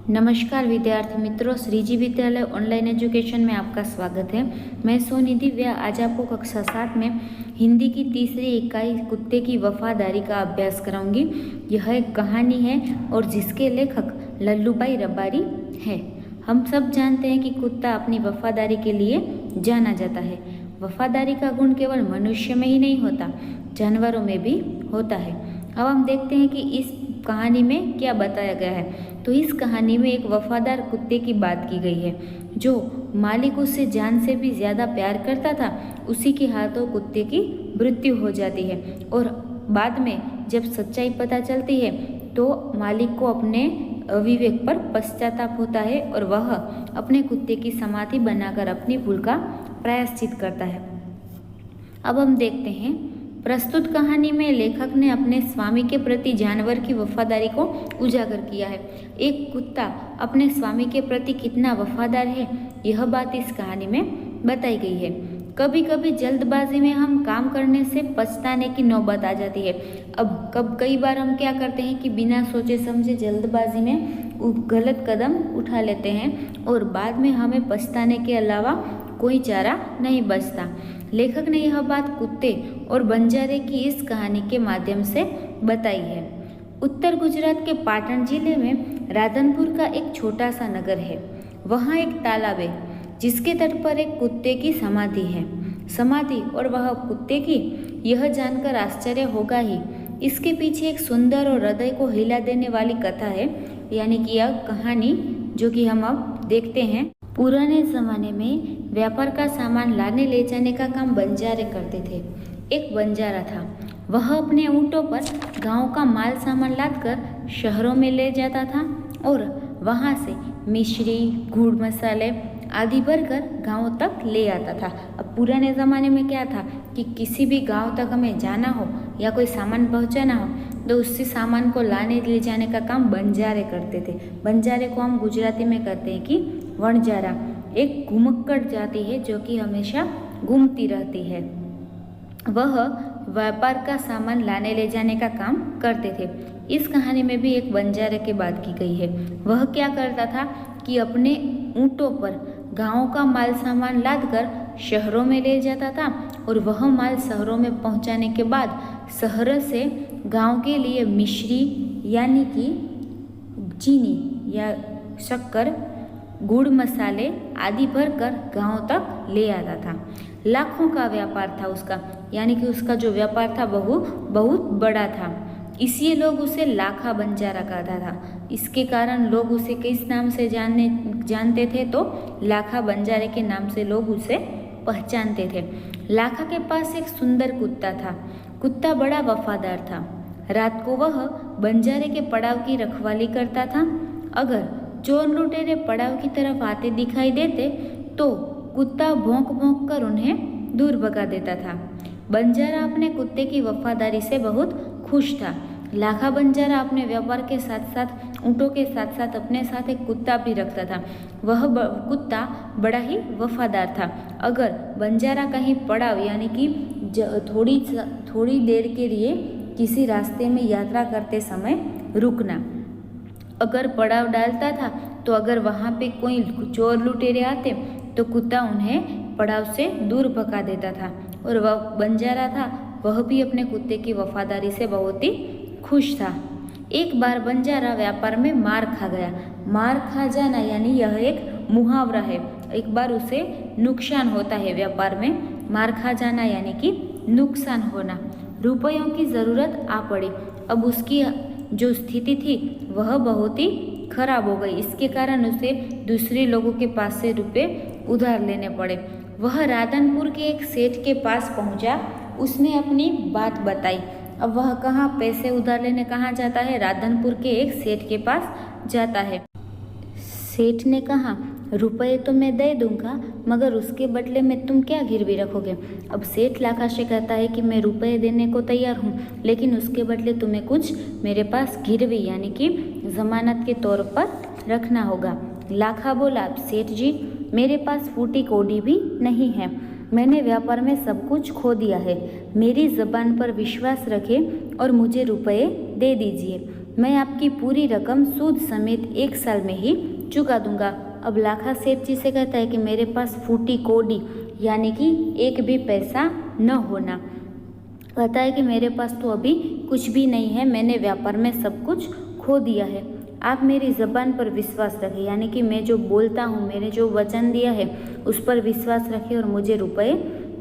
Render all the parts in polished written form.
नमस्कार विद्यार्थी मित्रों, श्रीजी विद्यालय ऑनलाइन एजुकेशन में आपका स्वागत है। मैं सोनी दिव्या आज आपको कक्षा 7 में हिंदी की तीसरी इकाई कुत्ते की वफादारी का अभ्यास कराऊंगी। यह एक कहानी है और जिसके लेखक लल्लूभाई रबारी है। हम सब जानते हैं कि कुत्ता अपनी वफादारी के लिए जाना जाता है। वफादारी का गुण केवल मनुष्य में ही नहीं होता, जानवरों में भी होता है। अब हम देखते हैं कि इस कहानी में क्या बताया गया है। तो इस कहानी में एक वफादार कुत्ते की बात की गई है जो मालिक उससे जान से भी ज़्यादा प्यार करता था। उसी के हाथों कुत्ते की मृत्यु हो जाती है और बाद में जब सच्चाई पता चलती है तो मालिक को अपने अविवेक पर पश्चाताप होता है और वह अपने कुत्ते की समाधि बनाकर अपनी भूल का प्रायश्चित करता है। अब हम देखते हैं, प्रस्तुत कहानी में लेखक ने अपने स्वामी के प्रति जानवर की वफादारी को उजागर किया है। एक कुत्ता अपने स्वामी के प्रति कितना वफादार है, यह बात इस कहानी में बताई गई है। कभी कभी जल्दबाजी में हम काम करने से पछताने की नौबत आ जाती है। अब कई बार हम क्या करते हैं कि बिना सोचे समझे जल्दबाजी में गलत कदम उठा लेते हैं और बाद में हमें पछताने के अलावा कोई चारा नहीं बचता। लेखक ने यह बात कुत्ते और बंजारे की इस कहानी के माध्यम से बताई है। उत्तर गुजरात के पाटण जिले में राधनपुर का एक छोटा सा नगर है। वहाँ एक तालाब है जिसके तट पर एक कुत्ते की समाधि है। समाधि और वह कुत्ते की, यह जानकर आश्चर्य होगा ही। इसके पीछे एक सुंदर और हृदय को हिला देने वाली कथा है, यानी कि यह कहानी जो कि हम अब देखते हैं। पुराने ज़माने में व्यापार का सामान लाने ले जाने का काम बंजारे करते थे। एक बंजारा था, वह अपने ऊँटों पर गांव का माल सामान लादकर शहरों में ले जाता था और वहां से मिश्री, गुड़, मसाले आदि भरकर गाँव तक ले आता था। अब पुराने ज़माने में क्या था कि किसी भी गांव तक हमें जाना हो या कोई सामान पहुंचाना हो तो उसी सामान को लाने ले जाने का काम बंजारे करते थे। बंजारे को हम गुजराती में कहते हैं कि वणजारा। एक घुमक्कड़ जाति है जो कि हमेशा घूमती रहती है। वह व्यापार का सामान लाने ले जाने का काम करते थे। इस कहानी में भी एक बंजारे की बात की गई है। वह क्या करता था कि अपने ऊँटों पर गाँव का माल सामान लादकर शहरों में ले जाता था और वह माल शहरों में पहुंचाने के बाद शहर से गांव के लिए मिश्री यानी कि चीनी या शक्कर, गुड़, मसाले आदि भरकर गांव तक ले आता था। लाखों का व्यापार था उसका, यानी कि उसका जो व्यापार था बहुत बड़ा था। इसलिए लोग उसे लाखा बंजारा कहता था। इसके कारण लोग उसे किस नाम से जानते थे, तो लाखा बंजारे के नाम से लोग उसे पहचानते थे। लाखा के पास एक सुंदर कुत्ता था। कुत्ता बड़ा वफादार था। रात को वह बंजारे के पड़ाव की रखवाली करता था। अगर चोर लुटेरे पड़ाव की तरफ आते दिखाई देते तो कुत्ता भौंक भौंक कर उन्हें दूर भगा देता था। बंजारा अपने कुत्ते की वफादारी से बहुत खुश था। लाखा बंजारा अपने व्यापार के साथ साथ ऊँटों के साथ साथ अपने साथ एक कुत्ता भी रखता था। वह कुत्ता बड़ा ही वफादार था। अगर बंजारा कहीं पड़ाव यानी कि थोड़ी देर के लिए किसी रास्ते में यात्रा करते समय रुकना, अगर पड़ाव डालता था तो अगर वहाँ पे कोई चोर लुटेरे आते तो कुत्ता उन्हें पड़ाव से दूर भगा देता था। और वह बंजारा था, वह भी अपने कुत्ते की वफादारी से बहुत ही खुश था। एक बार बंजारा व्यापार में मार खा गया। मार खा जाना यानी यह एक मुहावरा है। एक बार उसे नुकसान होता है व्यापार में। मार खा जाना यानी कि नुकसान होना। रुपयों की ज़रूरत आ पड़ी। अब उसकी जो स्थिति थी वह बहुत ही खराब हो गई। इसके कारण उसे दूसरे लोगों के पास से रुपए उधार लेने पड़े। वह राधनपुर के एक सेठ के पास पहुंचा। उसने अपनी बात बताई। अब वह कहाँ पैसे उधार लेने कहाँ जाता है? राधनपुर के एक सेठ के पास जाता है। सेठ ने कहा, रुपए तो मैं दे दूंगा, मगर उसके बदले में तुम क्या गिरवी रखोगे? अब सेठ लाखा से कहता है कि मैं रुपए देने को तैयार हूँ, लेकिन उसके बदले तुम्हें कुछ मेरे पास गिरवी यानी कि जमानत के तौर पर रखना होगा। लाखा बोला, सेठ जी मेरे पास फूटी कौड़ी भी नहीं है। मैंने व्यापार में सब कुछ खो दिया है। मेरी ज़बान पर विश्वास रखें और मुझे रुपए दे दीजिए। मैं आपकी पूरी रकम सूद समेत 1 साल में ही चुका दूंगा। अब लाखा सेठ जी से कहता है कि मेरे पास फूटी कोडी यानी कि एक भी पैसा न होना। कहता है कि मेरे पास तो अभी कुछ भी नहीं है, मैंने व्यापार में सब कुछ खो दिया है। आप मेरी ज़बान पर विश्वास रखें, यानी कि मैं जो बोलता हूँ, मैंने जो वचन दिया है उस पर विश्वास रखें और मुझे रुपए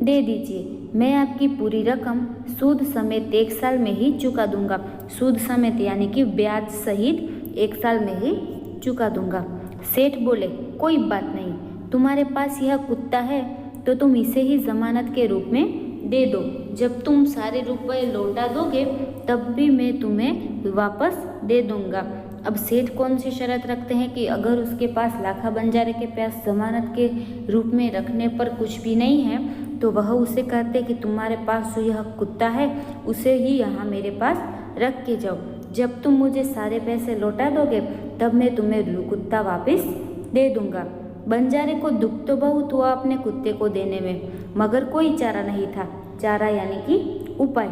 दे दीजिए। मैं आपकी पूरी रकम सूद समेत 1 साल में ही चुका दूंगा। सूद समेत यानी कि ब्याज सहित 1 साल में ही चुका दूंगा। सेठ बोले, कोई बात नहीं, तुम्हारे पास यह कुत्ता है तो तुम इसे ही जमानत के रूप में दे दो। जब तुम सारे रुपए लौटा दोगे तब भी मैं तुम्हें वापस दे दूंगा। अब सेठ कौन सी शर्त रखते हैं कि अगर उसके पास लाखा बंजारे के पास जमानत के रूप में रखने पर कुछ भी नहीं है तो वह उसे कहते कि तुम्हारे पास जो यह कुत्ता है उसे ही यहाँ मेरे पास रख के जाओ। जब तुम मुझे सारे पैसे लौटा दोगे तब मैं तुम्हें कुत्ता वापस दे दूंगा। बंजारे को दुख तो बहुत हुआ अपने कुत्ते को देने में, मगर कोई चारा नहीं था। चारा यानी कि उपाय।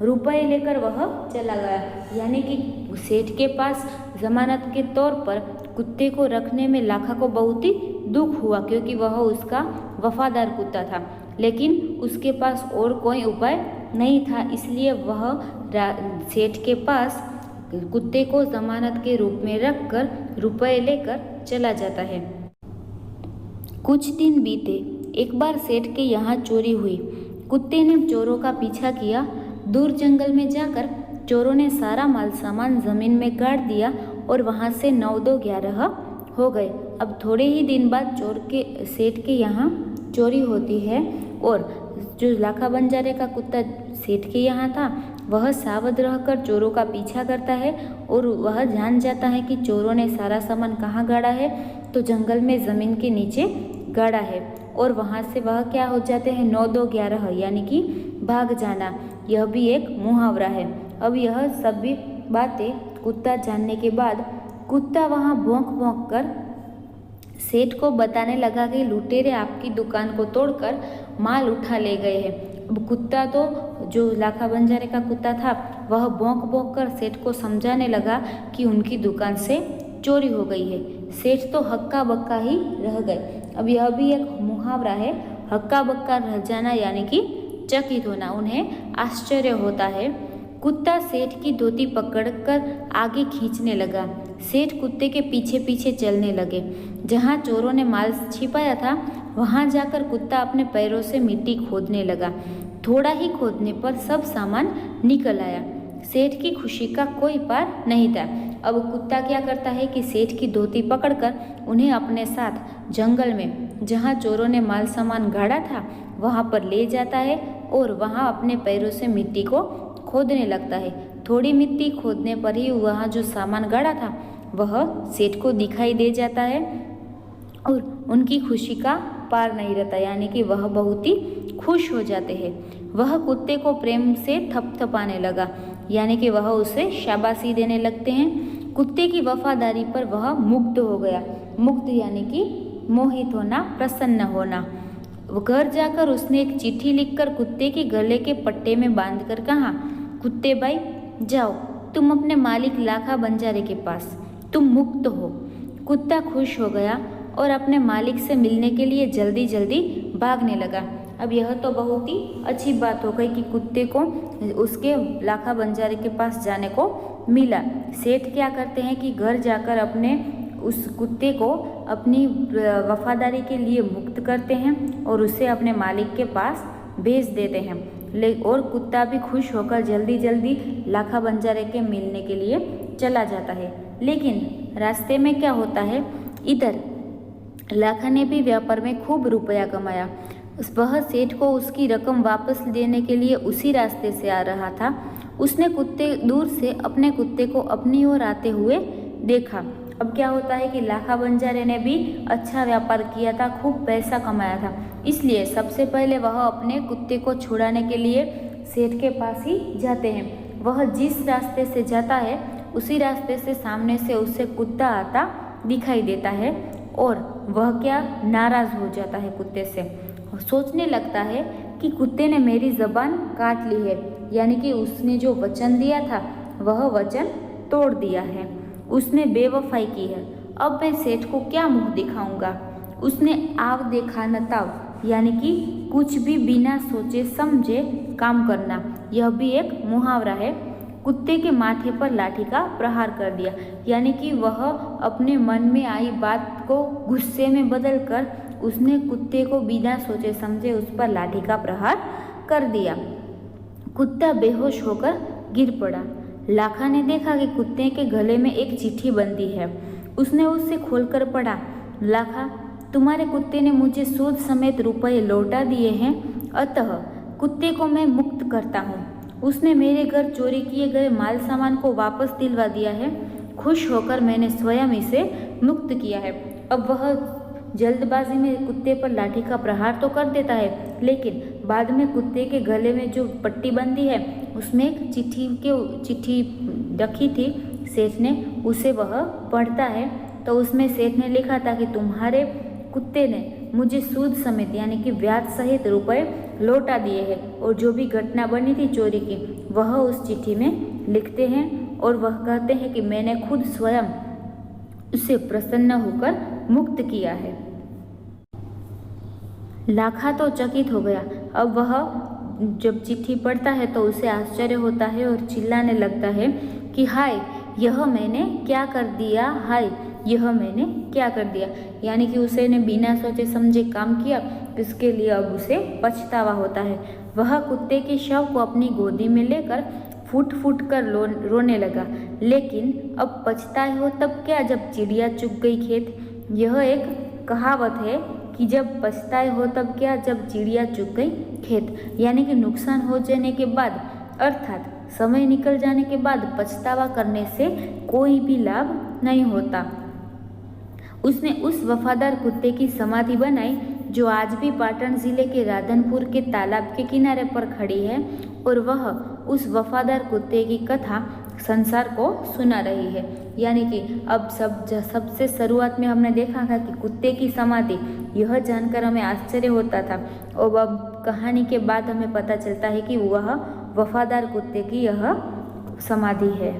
रुपए लेकर वह चला गया, यानी कि सेठ के पास जमानत के तौर पर कुत्ते को रखने में लाखा को बहुत ही दुख हुआ, क्योंकि वह उसका वफादार कुत्ता था, लेकिन उसके पास और कोई उपाय नहीं था। इसलिए वह सेठ के पास कुत्ते को जमानत के रूप में रखकर रुपए लेकर चला जाता है। कुछ दिन बीते। एक बार सेठ के यहाँ चोरी हुई। कुत्ते ने चोरों का पीछा किया। दूर जंगल में जाकर चोरों ने सारा माल सामान जमीन में गाड़ दिया और वहाँ से 9-2-11 हो गए। अब थोड़े ही दिन बाद सेठ के यहाँ चोरी होती है और जो लाखा बंजारे का कुत्ता सेठ के यहाँ था वह सावध रहकर चोरों का पीछा करता है और वह जान जाता है कि चोरों ने सारा सामान कहाँ गाड़ा है, तो जंगल में ज़मीन के नीचे गाड़ा है। और वहाँ से वह क्या हो जाते हैं 9-2-11 यानी कि भाग जाना। यह भी एक मुहावरा है। अब यह सभी बातें कुत्ता जानने के बाद कुत्ता वहाँ भौंक भौंक कर सेठ को बताने लगा कि लुटेरे आपकी दुकान को तोड़कर माल उठा ले गए हैं। अब कुत्ता तो जो लाखा बंजारे का कुत्ता था वह भौंक भौंक कर सेठ को समझाने लगा कि उनकी दुकान से चोरी हो गई है। सेठ तो हक्का बक्का ही रह गए। अब यह भी एक मुहावरा है, हक्का बक्का रह जाना यानी कि चकित होना। उन्हें आश्चर्य होता है। कुत्ता सेठ की धोती पकड़कर आगे खींचने लगा। सेठ कुत्ते के पीछे पीछे चलने लगे। जहाँ चोरों ने माल छिपाया था वहाँ जाकर कुत्ता अपने पैरों से मिट्टी खोदने लगा। थोड़ा ही खोदने पर सब सामान निकल आया। सेठ की खुशी का कोई पार नहीं था। अब कुत्ता क्या करता है कि सेठ की धोती पकड़कर उन्हें अपने साथ जंगल में जहाँ चोरों ने माल सामान गाड़ा था वहाँ पर ले जाता है और वहाँ अपने पैरों से मिट्टी को खोदने लगता है। थोड़ी मिट्टी खोदने पर ही वहाँ जो सामान गाड़ा था वह सेठ को दिखाई दे जाता है और उनकी खुशी का पार नहीं रहता, यानी कि वह बहुत ही खुश हो जाते हैं। वह कुत्ते को प्रेम से थपथपाने लगा, यानी कि वह उसे शाबाशी देने लगते हैं। कुत्ते की वफादारी पर वह मुग्ध हो गया। मुग्ध यानी कि मोहित होना, प्रसन्न होना। घर जाकर उसने एक चिट्ठी लिखकर कुत्ते के गले के पट्टे में बांधकर कहा, कुत्ते भाई जाओ तुम अपने मालिक लाखा बंजारे के पास, तुम मुक्त हो। कुत्ता खुश हो गया और अपने मालिक से मिलने के लिए जल्दी जल्दी भागने लगा। अब यह तो बहुत ही अच्छी बात हो गई कि कुत्ते को उसके लाखा बंजारे के पास जाने को मिला। सेठ क्या करते हैं कि घर जाकर अपने उस कुत्ते को अपनी वफादारी के लिए मुक्त करते हैं और उसे अपने मालिक के पास भेज देते हैं। और कुत्ता भी खुश होकर जल्दी जल्दी लाखा बंजारे के मिलने के लिए चला जाता है। लेकिन रास्ते में क्या होता है, इधर लाखा ने भी व्यापार में खूब रुपया कमाया। वह सेठ को उसकी रकम वापस देने के लिए उसी रास्ते से आ रहा था। उसने दूर से अपने कुत्ते को अपनी ओर आते हुए देखा। अब क्या होता है कि लाखा बंजारे ने भी अच्छा व्यापार किया था, खूब पैसा कमाया था, इसलिए सबसे पहले वह अपने कुत्ते को छुड़ाने के लिए सेठ के पास ही जाते हैं। वह जिस रास्ते से जाता है उसी रास्ते से सामने से उसे कुत्ता आता दिखाई देता है और वह क्या नाराज हो जाता है कुत्ते से। सोचने लगता है कि कुत्ते ने मेरी ज़बान काट ली है, यानी कि उसने जो वचन दिया था वह वचन तोड़ दिया है, उसने बेवफाई की है, अब मैं सेठ को क्या मुंह दिखाऊंगा। उसने आव देखा न ताव, यानी कि कुछ भी बिना सोचे समझे काम करना, यह भी एक मुहावरा है। कुत्ते के माथे पर लाठी का प्रहार कर दिया, यानी कि वह अपने मन में आई बात को गुस्से में बदलकर उसने कुत्ते को बिना सोचे समझे उस पर लाठी का प्रहार कर दिया। कुत्ता बेहोश होकर गिर पड़ा। लाखा ने देखा कि कुत्ते के गले में एक चिट्ठी बंधी है। उसने उसे खोलकर पढ़ा। लाखा, तुम्हारे कुत्ते ने मुझे सूद समेत रुपए लौटा दिए हैं, अतः कुत्ते को मैं मुक्त करता हूँ। उसने मेरे घर चोरी किए गए माल सामान को वापस दिलवा दिया है। खुश होकर मैंने स्वयं इसे मुक्त किया है। अब वह जल्दबाजी में कुत्ते पर लाठी का प्रहार तो कर देता है, लेकिन बाद में कुत्ते के गले में जो पट्टी बंधी है उसमें एक चिट्ठी रखी थी सेठ ने, उसे वह पढ़ता है। तो उसमें सेठ ने लिखा था कि तुम्हारे कुत्ते ने मुझे सूद समेत यानी कि ब्याज सहित रुपए लौटा दिए हैं, और जो भी घटना बनी थी चोरी की वह उस चिट्ठी में लिखते हैं, और वह कहते हैं कि मैंने खुद स्वयं उससे प्रसन्न होकर मुक्त किया है। लाखा तो चकित हो गया। अब वह जब चिट्ठी पढ़ता है तो उसे आश्चर्य होता है और चिल्लाने लगता है कि हाय, यह मैंने क्या कर दिया, हाय यह मैंने क्या कर दिया। यानी कि उसे ने बिना सोचे समझे काम किया, इसके लिए अब उसे पछतावा होता है। वह कुत्ते के शव को अपनी गोदी में लेकर फूट फूट कर रोने लगा। लेकिन अब पछताए हो तब क्या, जब चिड़िया चुग गई खेत। यह एक कहावत है कि जब पछताए हो तब क्या, जब चिड़िया चुग गई खेत। यानी कि नुकसान हो जाने के बाद अर्थात समय निकल जाने के बाद पछतावा करने से कोई भी लाभ नहीं होता। उसने उस वफादार कुत्ते की समाधि बनाई जो आज भी पाटन जिले के राधनपुर के तालाब के किनारे पर खड़ी है, और वह उस वफादार कुत्ते की कथा संसार को सुना रही है। यानी कि अब सबसे शुरुआत में हमने देखा था कि कुत्ते की समाधि, यह जानकर हमें आश्चर्य होता था, और अब कहानी के बाद हमें पता चलता है कि वह वफादार कुत्ते की यह समाधि है।